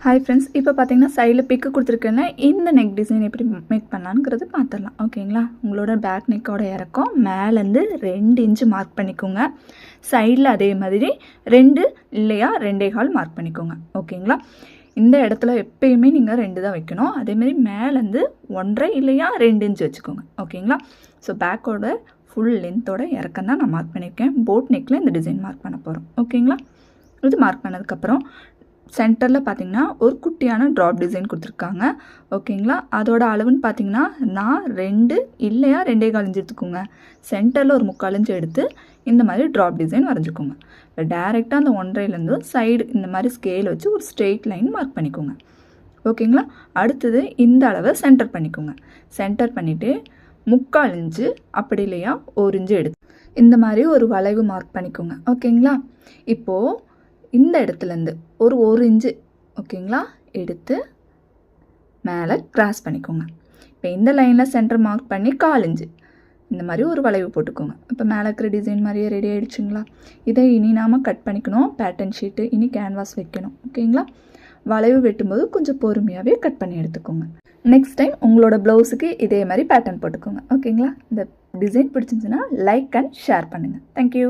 Hi friends, இப்போ பார்த்தீங்கன்னா சைடில் பிக்கு கொடுத்துருக்கேன்னா இந்த நெக் டிசைன் எப்படி மேக் பண்ணலான்ங்கிறது பார்த்துடலாம். ஓகேங்களா, உங்களோட பேக் நெக்கோட இறக்கம் மேலேருந்து 2 இன்ச்சு மார்க் பண்ணிக்கோங்க. சைடில் அதே மாதிரி 2 இல்லையா 2.25 மார்க் பண்ணிக்கோங்க. ஓகேங்களா, இந்த இடத்துல எப்பயுமே நீங்கள் 2 தான் வைக்கணும். அதேமாதிரி மேலேருந்து 1.5 இல்லையா 2 இன்ச்சு வச்சுக்கோங்க. ஓகேங்களா, ஸோ பேக்கோட ஃபுல் லென்த்தோட இறக்கம் தான் நான் மார்க் பண்ணியிருக்கேன். போட் நெக்கில் இந்த டிசைன் மார்க் பண்ண போகிறோம். ஓகேங்களா, இது மார்க் பண்ணதுக்கப்புறம் சென்டரில் பார்த்தீங்கன்னா ஒரு குட்டியான ட்ராப் டிசைன் கொடுத்துருக்காங்க. ஓகேங்களா, அதோட அளவுன்னு பார்த்தீங்கன்னா நான் 2 இல்லையா 2.25 இன்ச்சு எடுத்துக்கோங்க. சென்டரில் ஒரு 3/4 இன்ச்சு எடுத்து இந்த மாதிரி ட்ராப் டிசைன் வரைஞ்சிக்கோங்க. இப்போ டேரெக்டாக அந்த 1.5லேருந்து சைடு இந்த மாதிரி ஸ்கேல் வச்சு ஒரு ஸ்ட்ரெயிட் லைன் மார்க் பண்ணிக்கோங்க. ஓகேங்களா, அடுத்தது இந்த அளவை சென்டர் பண்ணிக்கோங்க. சென்டர் பண்ணிவிட்டு 3/4 இன்ச்சு அப்படி இல்லையா 1 இன்ச்சு எடுத்து இந்த மாதிரி ஒரு வளைவு மார்க் பண்ணிக்கோங்க. ஓகேங்களா, இப்போது இந்த இடத்துலேருந்து ஒரு 1 இன்ச்சு ஓகேங்களா எடுத்து மேலே கிராஸ் பண்ணிக்கோங்க. இப்போ இந்த லைனில் சென்டர் மார்க் பண்ணி 1/4 இன்ச்சு இந்த மாதிரி ஒரு வளைவு போட்டுக்கோங்க. இப்போ மேலே இருக்கிற டிசைன் மாதிரியே ரெடி ஆகிடுச்சுங்களா. இதை இனி நாம் கட் பண்ணிக்கணும். பேட்டர்ன் ஷீட்டு இனி கேன்வாஸ் வைக்கணும். ஓகேங்களா, வளைவு வெட்டும்போது கொஞ்சம் பொறுமையாகவே கட் பண்ணி எடுத்துக்கோங்க. நெக்ஸ்ட் டைம் உங்களோட ப்ளவுஸுக்கு இதே மாதிரி பேட்டர்ன் போட்டுக்கோங்க. ஓகேங்களா, இந்த டிசைன் பிடிச்சிருந்துச்சுன்னா லைக் அண்ட் ஷேர் பண்ணுங்கள். தேங்க்யூ.